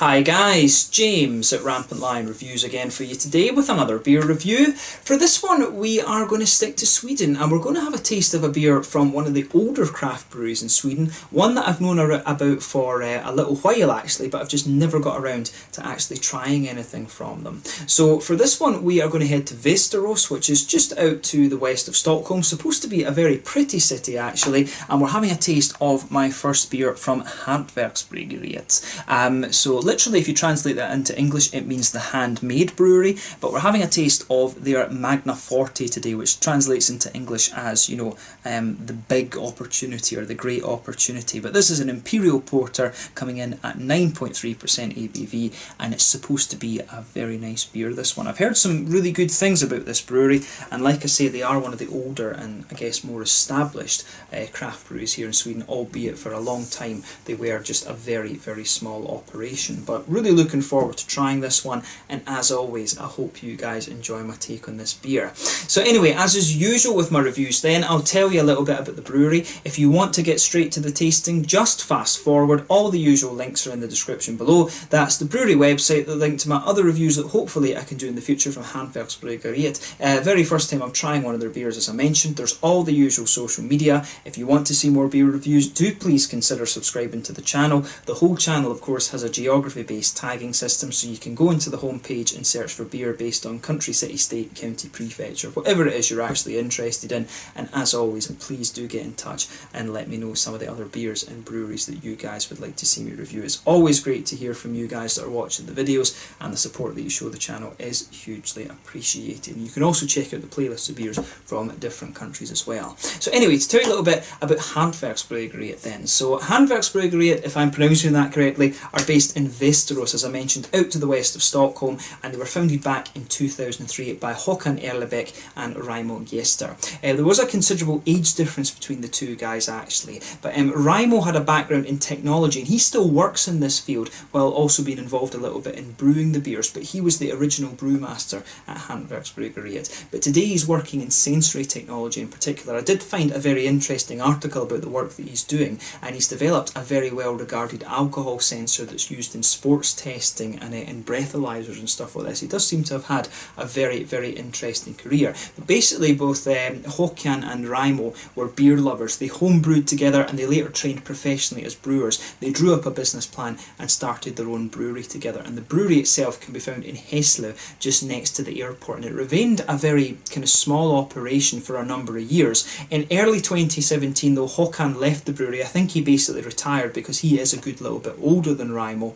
Hi guys, James at RampantLionReviews again for you today with another beer review. For this one we are going to stick to Sweden and we're going to have a taste of a beer from one of the older craft breweries in Sweden, one that I've known about for a little while actually, but I've just never got around to actually trying anything from them. So for this one we are going to head to Västerås, which is just out to the west of Stockholm, supposed to be a very pretty city actually, and we're having a taste of my first beer from Hantverksbryggeriet. So literally, if you translate that into English, it means the handmade brewery, but we're having a taste of their Magna Forte today, which translates into English as, you know, the big opportunity or the great opportunity. But this is an Imperial Porter coming in at 9.3% ABV, and it's supposed to be a very nice beer, this one. I've heard some really good things about this brewery, and like I say, they are one of the older and I guess more established craft breweries here in Sweden, albeit for a long time they were just a very, very small operation. But really looking forward to trying this one, and as always I hope you guys enjoy my take on this beer. So anyway, as is usual with my reviews then, I'll tell you a little bit about the brewery. If you want to get straight to the tasting, just fast forward. All the usual links are in the description below. That's the brewery website, the link to my other reviews that hopefully I can do in the future from Hantverksbryggeriet. Very first time I'm trying one of their beers, as I mentioned. There's all the usual social media. If you want to see more beer reviews, do please consider subscribing to the channel. The whole channel of course has a geography based tagging system, so you can go into the home page and search for beer based on country, city, state, county, prefecture, whatever it is you're actually interested in. And as always, please do get in touch and let me know some of the other beers and breweries that you guys would like to see me review. It's always great to hear from you guys that are watching the videos, and the support that you show the channel is hugely appreciated. And you can also check out the playlist of beers from different countries as well. So anyway, to tell you a little bit about Hantverksbryggeriet then. So Hantverksbryggeriet, if I'm pronouncing that correctly, are based in Västerås, as I mentioned, out to the west of Stockholm, and they were founded back in 2003 by Håkan Erlebeck and Raimo Gester. There was a considerable age difference between the two guys actually, but Raimo had a background in technology and he still works in this field while also being involved a little bit in brewing the beers, but he was the original brewmaster at Hantverksbryggeriet. But today he's working in sensory technology in particular. I did find a very interesting article about the work that he's doing, and he's developed a very well regarded alcohol sensor that's used in sports testing and in breathalyzers and stuff like this. He does seem to have had a very, very interesting career. But basically both Håkan and Raimo were beer lovers. They homebrewed together and they later trained professionally as brewers. They drew up a business plan and started their own brewery together, and the brewery itself can be found in Hässle, just next to the airport, and it remained a very kind of small operation for a number of years. In early 2017 though, Håkan left the brewery. I think he basically retired because he is a good little bit older than Raimo.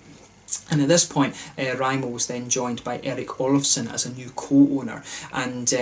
And at this point, Raimo was then joined by Erik Olofsson as a new co-owner, and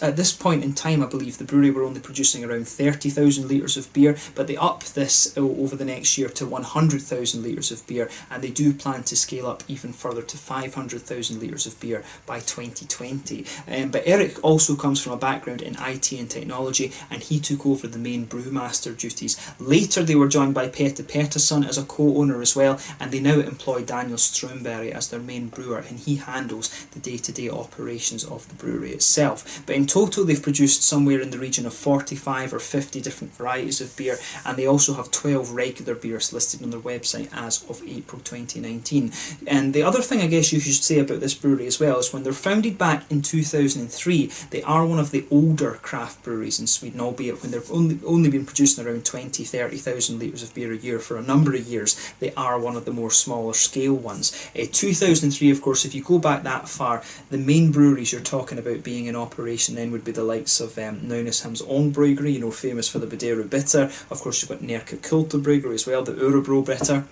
at this point in time, I believe the brewery were only producing around 30,000 litres of beer, but they upped this over the next year to 100,000 litres of beer, and they do plan to scale up even further to 500,000 litres of beer by 2020. But Erik also comes from a background in IT and technology, and he took over the main brewmaster duties. Later they were joined by Peter Pettersson as a co-owner as well, and they now employ Daniel Strömberg as their main brewer, and he handles the day-to-day operations of the brewery itself. But in total they've produced somewhere in the region of 45 or 50 different varieties of beer, and they also have 12 regular beers listed on their website as of April 2019. And the other thing I guess you should say about this brewery as well is when they're founded back in 2003, they are one of the older craft breweries in Sweden, albeit when they've only been producing around 20-30,000 litres of beer a year for a number of years, they are one of the more smaller scale ones. 2003, of course, if you go back that far, the main breweries you're talking about being in operation then would be the likes of Nynäshamns Ångbryggeri, you know, famous for the Buderu Bitter. Of course you've got Närke Kulturbryggeri as well, the Örebro Bitter.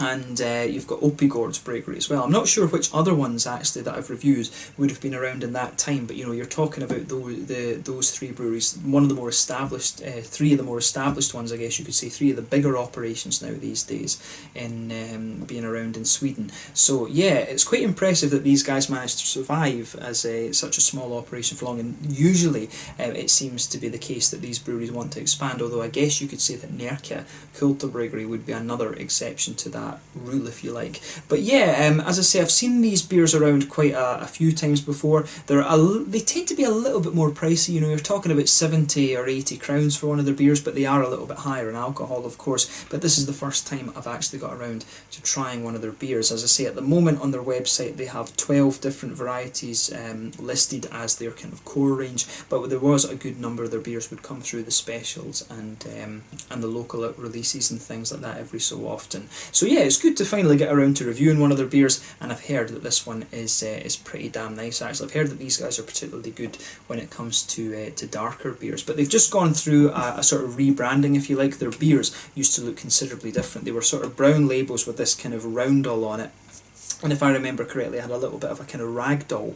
And you've got Opigårds Brewery as well. I'm not sure which other ones actually that I've reviewed would have been around in that time, but you know, you're talking about those three breweries, one of the more established, three of the more established ones, I guess you could say, three of the bigger operations now these days in being around in Sweden. So yeah, it's quite impressive that these guys managed to survive as such a small operation for long, and usually it seems to be the case that these breweries want to expand, although I guess you could say that Närke Kulturbryggeri would be another exception to to that rule, if you like. But yeah, as I say, I've seen these beers around quite a few times before. They tend to be a little bit more pricey. You know, you're talking about 70 or 80 crowns for one of their beers, but they are a little bit higher in alcohol, of course. But this is the first time I've actually got around to trying one of their beers. As I say, at the moment on their website they have 12 different varieties listed as their kind of core range, but there was a good number of their beers would come through the specials and the local releases and things like that every so often. So yeah, it's good to finally get around to reviewing one of their beers, and I've heard that this one is pretty damn nice actually. I've heard that these guys are particularly good when it comes to darker beers, but they've just gone through a sort of rebranding, if you like. Their beers used to look considerably different. They were sort of brown labels with this kind of roundel on it. And if I remember correctly, it had a little bit of a kind of ragdoll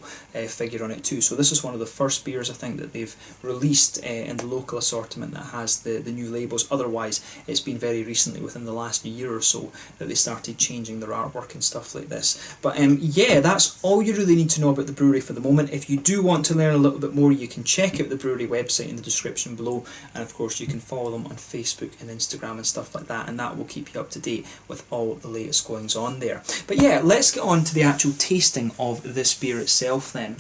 figure on it too. So this is one of the first beers I think that they've released in the local assortment that has the new labels. Otherwise, it's been very recently, within the last year or so, that they started changing their artwork and stuff like this. But yeah, that's all you really need to know about the brewery for the moment. If you do want to learn a little bit more, you can check out the brewery website in the description below. And of course, you can follow them on Facebook and Instagram and stuff like that. And that will keep you up to date with all the latest goings on there. But yeah, let's get on to the actual tasting of this beer itself then.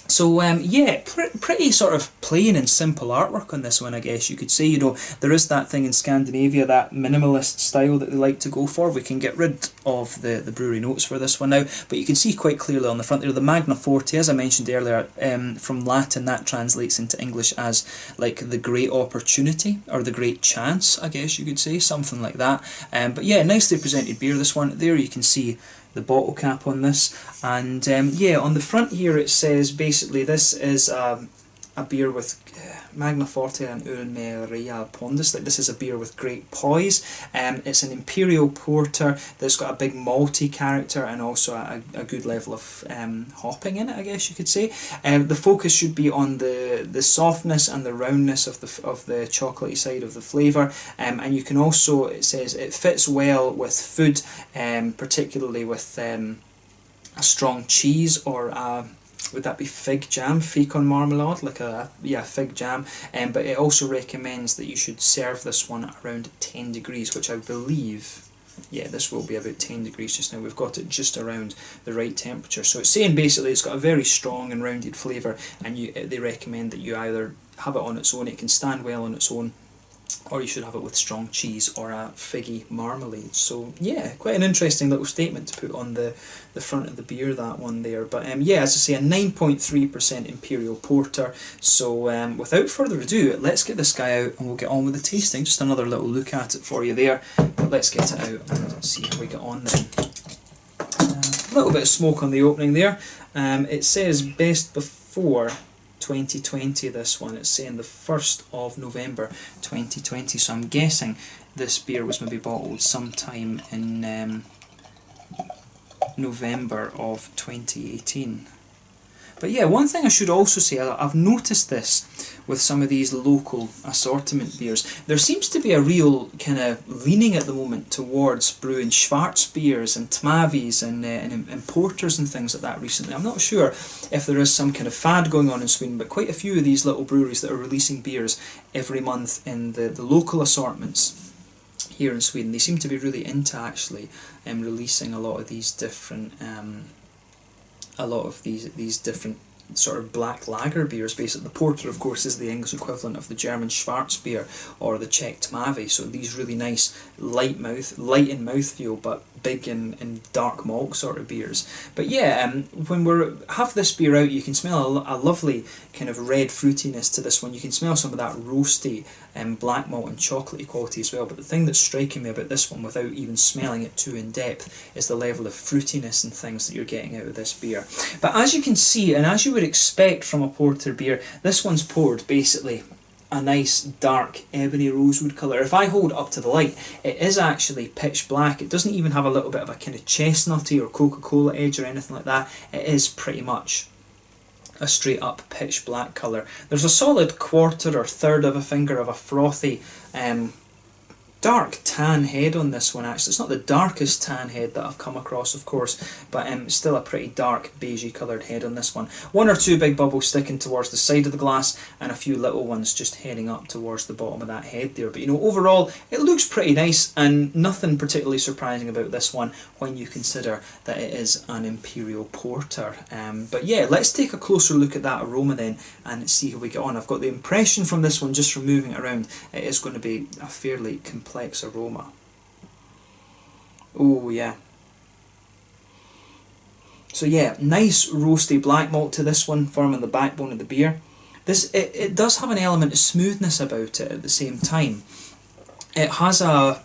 So yeah, pretty sort of plain and simple artwork on this one, I guess you could say. You know, there is that thing in Scandinavia, that minimalist style that they like to go for. We can get rid of the brewery notes for this one now, but you can see quite clearly on the front there, the Magna Forte, as I mentioned earlier, from Latin that translates into English as like the great opportunity, or the great chance, I guess you could say, something like that. But yeah, nicely presented beer, this one. There you can see the bottle cap on this, and yeah, on the front here it says basically this is a beer with Magna Forte and Real Pondus. Like, this is a beer with great poise. It's an Imperial porter that's got a big malty character and also a good level of hopping in it, I guess you could say. The focus should be on the softness and the roundness of the chocolatey side of the flavour, and you can also, it says, it fits well with food, particularly with a strong cheese or would that be fig jam, fig marmalade, like fig jam. But it also recommends that you should serve this one at around 10 degrees, which I believe, yeah, this will be about 10 degrees just now. We've got it just around the right temperature. So it's saying basically it's got a very strong and rounded flavour, and they recommend that you either have it on its own, it can stand well on its own, or you should have it with strong cheese or a figgy marmalade. So yeah, quite an interesting little statement to put on the front of the beer, that one there. But yeah, as I say, a 9.3% Imperial Porter. So without further ado, let's get this guy out and we'll get on with the tasting. Just another little look at it for you there. But let's get it out and see how we get on then. A little bit of smoke on the opening there. It says best before 2020, this one. It's saying the 1st of November 2020, so I'm guessing this beer was maybe bottled sometime in November of 2018. But yeah, one thing I should also say, I've noticed this with some of these local assortment beers. There seems to be a real kind of leaning at the moment towards brewing Schwarz beers and Tmavis and porters and things like that recently. I'm not sure if there is some kind of fad going on in Sweden, but quite a few of these little breweries that are releasing beers every month in the local assortments here in Sweden, they seem to be really into actually releasing a lot of these different different sort of black lager beers. Basically, the porter, of course, is the English equivalent of the German Schwarz beer or the Czech Tmavy. So these really nice light in mouthfeel, but big in dark malt sort of beers. But yeah, when we have this beer out, you can smell a lovely kind of red fruitiness to this one. You can smell some of that roasty black malt and chocolatey quality as well. But the thing that's striking me about this one, without even smelling it too in depth, is the level of fruitiness and things that you're getting out of this beer. But as you can see, and as you would expect from a porter beer, this one's poured basically a nice dark ebony rosewood colour. If I hold it up to the light, it is actually pitch black. It doesn't even have a little bit of a kind of chestnutty or Coca-Cola edge or anything like that. It is pretty much a straight up pitch black colour. There's a solid quarter or third of a finger of a frothy dark tan head on this one actually. It's not the darkest tan head that I've come across, of course, but still a pretty dark beigey coloured head on this one. One or two big bubbles sticking towards the side of the glass and a few little ones just heading up towards the bottom of that head there. But you know, overall it looks pretty nice and nothing particularly surprising about this one when you consider that it is an Imperial Porter. But yeah, let's take a closer look at that aroma then and see how we get on. I've got the impression from this one, just from moving it around, it is going to be a fairly complex aroma. Oh yeah. So yeah, nice roasty black malt to this one, forming the backbone of the beer. It does have an element of smoothness about it at the same time. It has a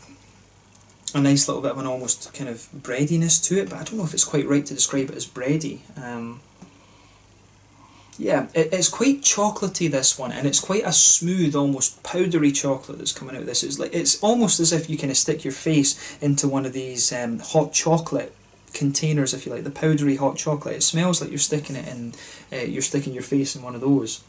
nice little bit of an almost kind of breadiness to it, but I don't know if it's quite right to describe it as bready. Yeah, it's quite chocolatey, this one, and it's quite a smooth, almost powdery chocolate that's coming out of this. It's almost as if you kind of stick your face into one of these hot chocolate containers, if you like, the powdery hot chocolate. It smells like you're sticking it in, you're sticking your face in one of those.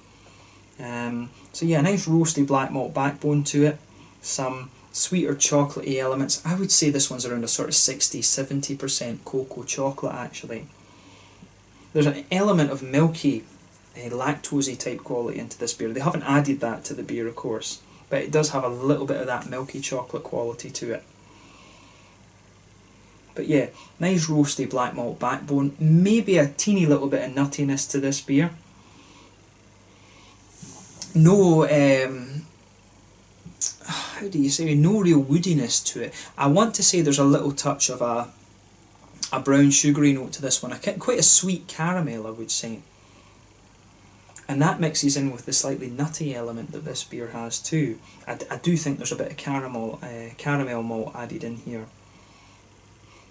So yeah, a nice roasty black malt backbone to it, some sweeter chocolatey elements. I would say this one's around a sort of 60-70% cocoa chocolate actually. There's an element of milky, lactosey type quality into this beer. They haven't added that to the beer, of course, but it does have a little bit of that milky chocolate quality to it. But yeah, nice roasty black malt backbone, maybe a teeny little bit of nuttiness to this beer. No, how do you say, no real woodiness to it. I want to say there's a little touch of a brown sugary note to this one, quite a sweet caramel, I would say. And that mixes in with the slightly nutty element that this beer has too. I do think there's a bit of caramel malt added in here.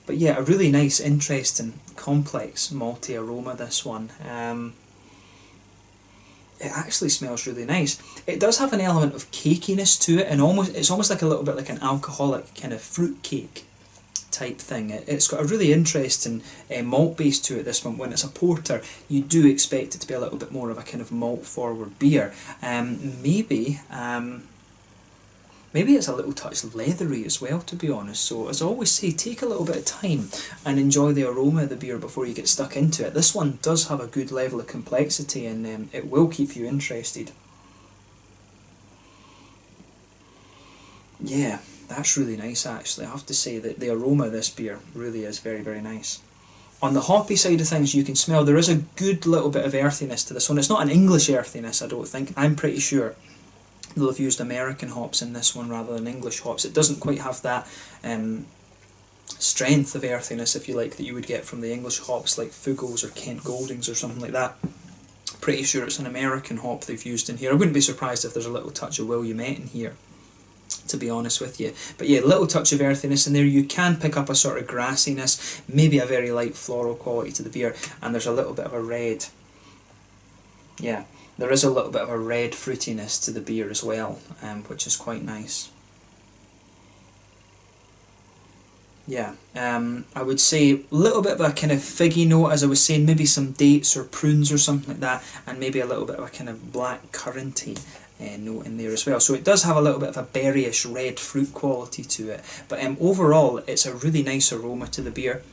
But yeah, a really nice, interesting, complex malty aroma, this one. It actually smells really nice. It does have an element of cakiness to it, and it's almost like a little bit like an alcoholic kind of fruit cake type thing. It's got a really interesting malt base to it, this one. When it's a porter, you do expect it to be a little bit more of a kind of malt forward beer. Maybe it's a little touch leathery as well, to be honest. So as I always say, take a little bit of time and enjoy the aroma of the beer before you get stuck into it. This one does have a good level of complexity, and it will keep you interested. Yeah, that's really nice actually. I have to say that the aroma of this beer really is very, very nice. On the hoppy side of things, you can smell there is a good little bit of earthiness to this one. It's not an English earthiness, I don't think. I'm pretty sure they'll have used American hops in this one rather than English hops. It doesn't quite have that strength of earthiness, if you like, that you would get from the English hops like Fugels or Kent Goldings or something like that. Pretty sure it's an American hop they've used in here. I wouldn't be surprised if there's a little touch of Williamette in here, to be honest with you. But yeah, a little touch of earthiness in there. You can pick up a sort of grassiness, maybe a very light floral quality to the beer, and there's a little bit of a red. Yeah, there is a little bit of a red fruitiness to the beer as well, which is quite nice. Yeah, I would say a little bit of a kind of figgy note, as I was saying, maybe some dates or prunes or something like that, and maybe a little bit of a kind of black curranty note in there as well. So it does have a little bit of a berryish red fruit quality to it, but overall it's a really nice aroma to the beer.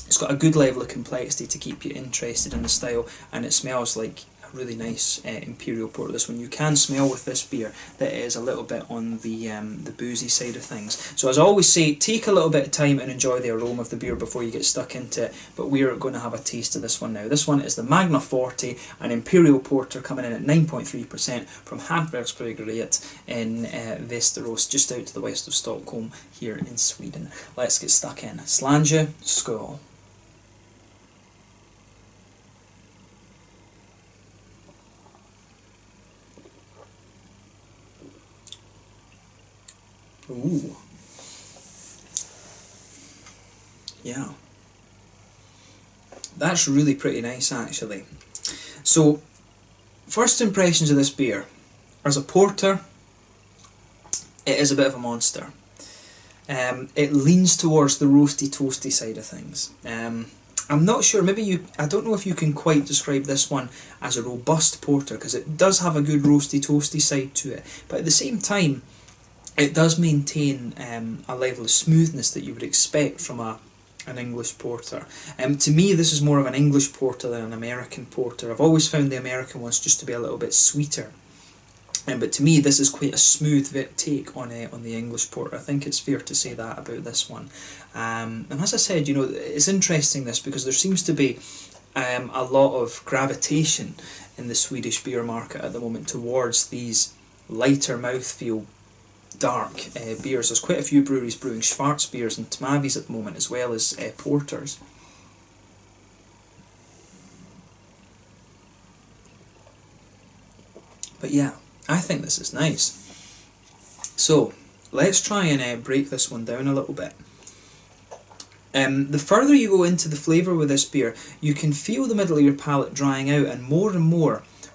It's got a good level of complexity to keep you interested in the style, and it smells like a really nice Imperial Porter, this one. You can smell with this beer that it is a little bit on the boozy side of things. So as I always say, take a little bit of time and enjoy the aroma of the beer before you get stuck into it, but we're going to have a taste of this one now. This one is the Magna Forte, an Imperial Porter coming in at 9.3% from Hantverksbryggeriet in Västerås, just out to the west of Stockholm here in Sweden. Let's get stuck in. Slange, skål. Ooh. Yeah. That's really pretty nice actually. So, first impressions of this beer. As a porter, it is a bit of a monster. It leans towards the roasty toasty side of things. I'm not sure, I don't know if you can quite describe this one as a robust porter, because it does have a good roasty toasty side to it, but at the same time, it does maintain a level of smoothness that you would expect from an English porter. To me, this is more of an English porter than an American porter. I've always found the American ones just to be a little bit sweeter. But to me, this is quite a smooth take on the English porter. I think it's fair to say that about this one. And as I said, you know, it's interesting this because there seems to be a lot of gravitation in the Swedish beer market at the moment towards these lighter mouthfeel, dark beers. There's quite a few breweries brewing Schwarzbiers and Tmavis at the moment, as well as porters. But yeah, I think this is nice. So let's try and break this one down a little bit. The further you go into the flavour with this beer, you can feel the middle of your palate drying out, and more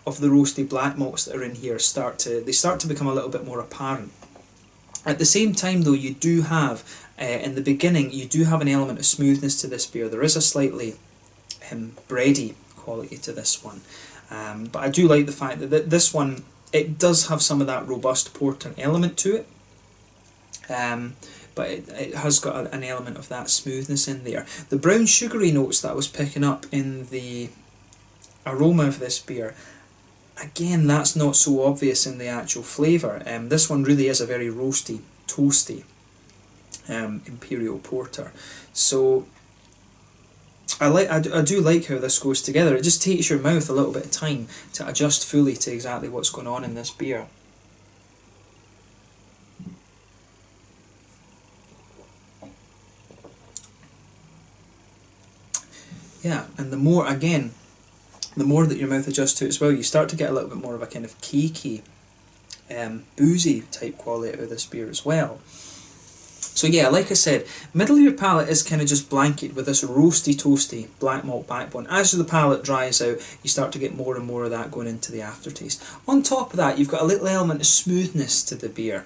of the roasty black malts that are in here start to become a little bit more apparent. At the same time though, you do have, in the beginning, you do have an element of smoothness to this beer. There is a slightly bready quality to this one. But I do like the fact that this one, it does have some of that robust porter element to it. But it has got an element of that smoothness in there. The brown sugary notes that I was picking up in the aroma of this beer, again, that's not so obvious in the actual flavour. This one really is a very roasty, toasty Imperial porter. So I do like how this goes together. It just takes your mouth a little bit of time to adjust fully to exactly what's going on in this beer. Yeah, and the more that your mouth adjusts to it as well, you start to get a little bit more of a kind of cakey, boozy type quality out of this beer as well. So yeah, like I said, middle of your palate is kind of just blanketed with this roasty, toasty black malt backbone. As the palate dries out, you start to get more and more of that going into the aftertaste. On top of that, you've got a little element of smoothness to the beer.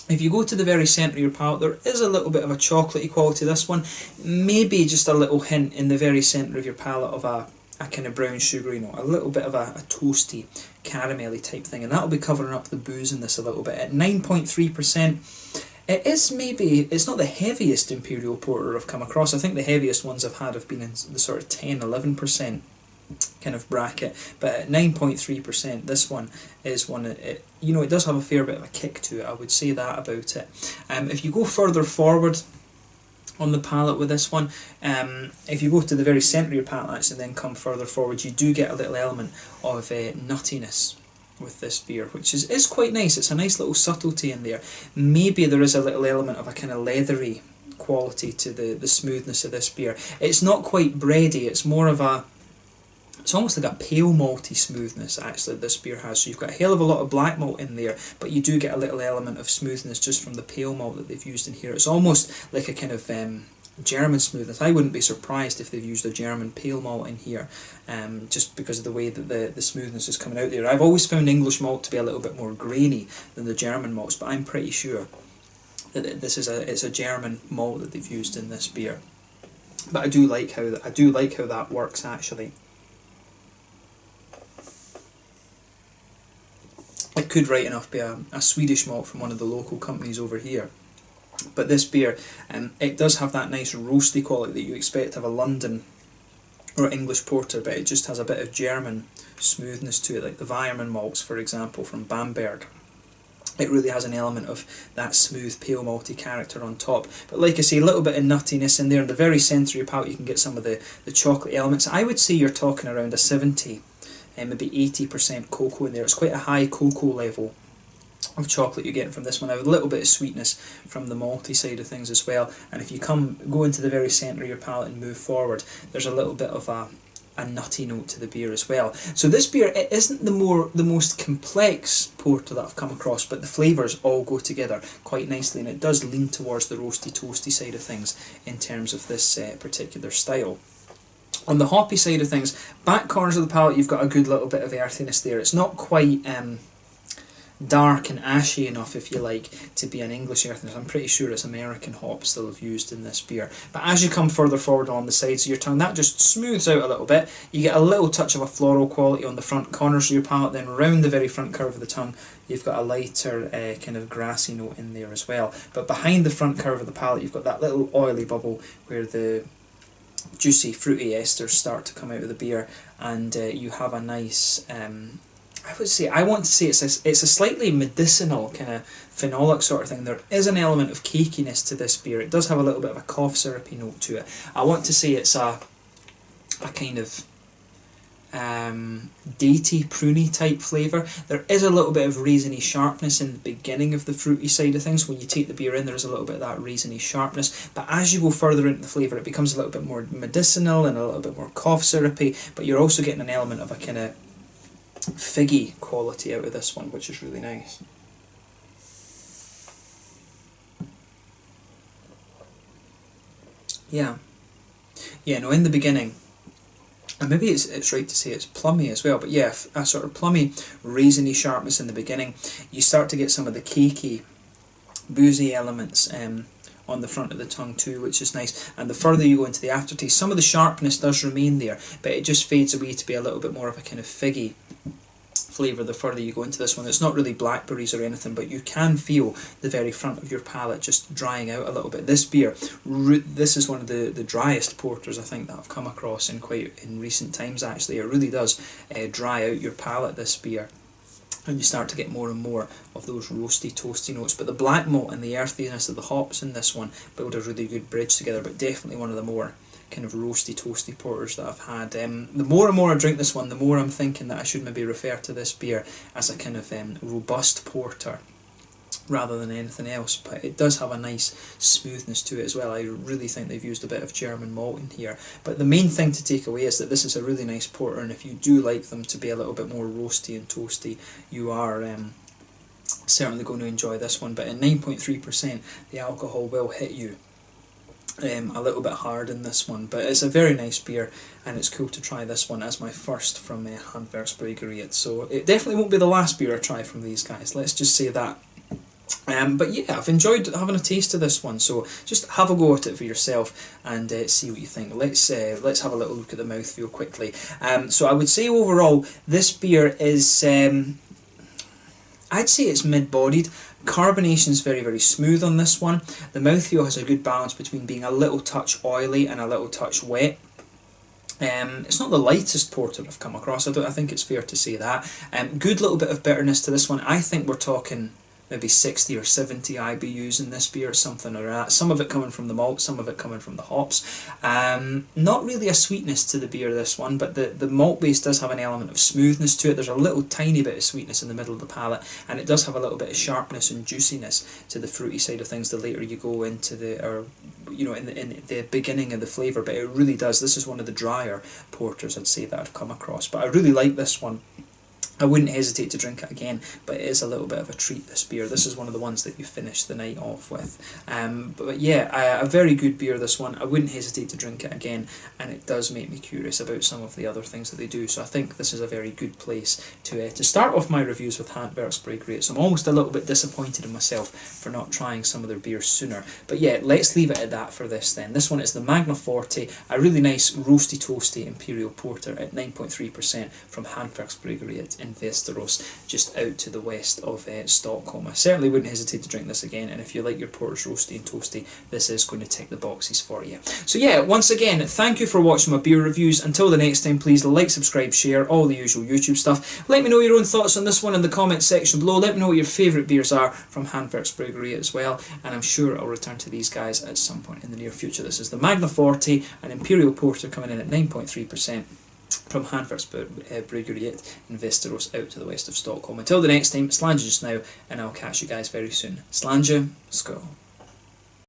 If you go to the very centre of your palate, there is a little bit of a chocolatey quality to this one. Maybe just a little hint in the very centre of your palate of a kind of brown sugary note. A little bit of a toasty, caramelly type thing. And that'll be covering up the booze in this a little bit. At 9.3%, it's not the heaviest Imperial Porter I've come across. I think the heaviest ones I've had have been in the sort of 10-11% kind of bracket, but at 9.3%, this one is one that it does have a fair bit of a kick to it. I would say that about it. If you go further forward on the palate with this one, if you go to the very centre of your palate actually, then come further forward, you do get a little element of nuttiness with this beer, which is quite nice. It's a nice little subtlety in there. Maybe there is a little element of a kind of leathery quality to the smoothness of this beer. It's not quite bready, it's more of a, it's almost like a pale malty smoothness actually this beer has. So you've got a hell of a lot of black malt in there, but you do get a little element of smoothness just from the pale malt that they've used in here. It's almost like a kind of German smoothness. I wouldn't be surprised if they've used a German pale malt in here, just because of the way that the smoothness is coming out there. I've always found English malt to be a little bit more grainy than the German malts, but I'm pretty sure that it's a German malt that they've used in this beer. But I do like how that works actually. It could right enough be a Swedish malt from one of the local companies over here. But this beer, it does have that nice roasty quality that you expect to have a London or English porter, but it just has a bit of German smoothness to it, like the Weiermann malts, for example, from Bamberg. It really has an element of that smooth, pale malty character on top. But like I say, a little bit of nuttiness in there. In the very centre of your palate, you can get some of the chocolate elements. I would say you're talking around a 70, maybe 80% cocoa in there. It's quite a high cocoa level of chocolate you're getting from this one. I have a little bit of sweetness from the malty side of things as well. And if you go into the very centre of your palate and move forward, there's a little bit of a nutty note to the beer as well. So this beer, it isn't the most complex porter that I've come across, but the flavours all go together quite nicely, and it does lean towards the roasty toasty side of things in terms of this particular style. On the hoppy side of things, back corners of the palate, you've got a good little bit of earthiness there. It's not quite dark and ashy enough, if you like, to be an English earthiness. I'm pretty sure it's American hops they'll have used in this beer. But as you come further forward on the sides of your tongue, that just smooths out a little bit. You get a little touch of a floral quality on the front corners of your palate, then round the very front curve of the tongue, you've got a lighter kind of grassy note in there as well. But behind the front curve of the palate, you've got that little oily bubble where the juicy fruity esters start to come out of the beer, and you have a nice I want to say it's a slightly medicinal kind of phenolic sort of thing. There is an element of cakiness to this beer. It does have a little bit of a cough syrupy note to it. I want to say it's a kind of datey, pruny type flavour. There is a little bit of raisiny sharpness in the beginning of the fruity side of things. When you take the beer in, there is a little bit of that raisiny sharpness, but as you go further into the flavour, it becomes a little bit more medicinal and a little bit more cough syrupy, but you're also getting an element of a kind of figgy quality out of this one, which is really nice. Yeah, no, in the beginning, and maybe it's right to say it's plummy as well, but yeah, a sort of plummy, raisiny sharpness in the beginning. You start to get some of the cakey, boozy elements on the front of the tongue too, which is nice. And the further you go into the aftertaste, some of the sharpness does remain there, but it just fades away to be a little bit more of a kind of figgy flavour the further you go into this one. It's not really blackberries or anything, but you can feel the very front of your palate just drying out a little bit. This beer, this is one of the driest porters I think that I've come across in recent times actually. It really does dry out your palate, this beer, and you start to get more and more of those roasty, toasty notes. But the black malt and the earthiness of the hops in this one build a really good bridge together, but definitely one of the more kind of roasty, toasty porters that I've had. The more and more I drink this one, the more I'm thinking that I should maybe refer to this beer as a kind of robust porter rather than anything else, but it does have a nice smoothness to it as well. I really think they've used a bit of German malt in here, but the main thing to take away is that this is a really nice porter, and if you do like them to be a little bit more roasty and toasty, you are certainly going to enjoy this one. But at 9.3%, the alcohol will hit you a little bit hard in this one, but it's a very nice beer, and it's cool to try this one as my first from Hantverksbryggeriet. So it definitely won't be the last beer I try from these guys, let's just say that. But yeah, I've enjoyed having a taste of this one, so just have a go at it for yourself and see what you think. Let's have a little look at the mouthfeel quickly. So I would say overall this beer is, I'd say it's mid-bodied. Carbonation's very, very smooth on this one. The mouthfeel has a good balance between being a little touch oily and a little touch wet. It's not the lightest porter I've come across, I think it's fair to say that. Good little bit of bitterness to this one. I think we're talking maybe 60 or 70 IBUs in this beer, something or that. Some of it coming from the malt, some of it coming from the hops. Not really a sweetness to the beer, this one, but the malt base does have an element of smoothness to it. There's a little tiny bit of sweetness in the middle of the palate, and it does have a little bit of sharpness and juiciness to the fruity side of things the later you go into in the beginning of the flavour, but it really does. This is one of the drier porters I'd say that I've come across, but I really like this one. I wouldn't hesitate to drink it again, but it is a little bit of a treat, this beer. This is one of the ones that you finish the night off with. But yeah, a very good beer, this one. I wouldn't hesitate to drink it again, and it does make me curious about some of the other things that they do. So I think this is a very good place to start off my reviews with Hantverksbryggeriet. So I'm almost a little bit disappointed in myself for not trying some of their beers sooner. But yeah, let's leave it at that for this then. This one is the Magna Forte, a really nice roasty toasty Imperial Porter at 9.3% from Hantverksbryggeriet in Västerås, just out to the west of Stockholm. I certainly wouldn't hesitate to drink this again, and if you like your porters roasty and toasty, this is going to tick the boxes for you. So yeah, once again, thank you for watching my beer reviews. Until the next time, please like, subscribe, share, all the usual YouTube stuff. Let me know your own thoughts on this one in the comments section below. Let me know what your favourite beers are from Hantverksbryggeriet as well, and I'm sure I'll return to these guys at some point in the near future. This is the Magna Forte, an Imperial Porter coming in at 9.3%. from Hantverksbryggeriet in Västerås, out to the west of Stockholm. Until the next time, Slanja just now, and I'll catch you guys very soon. Slanja, skål.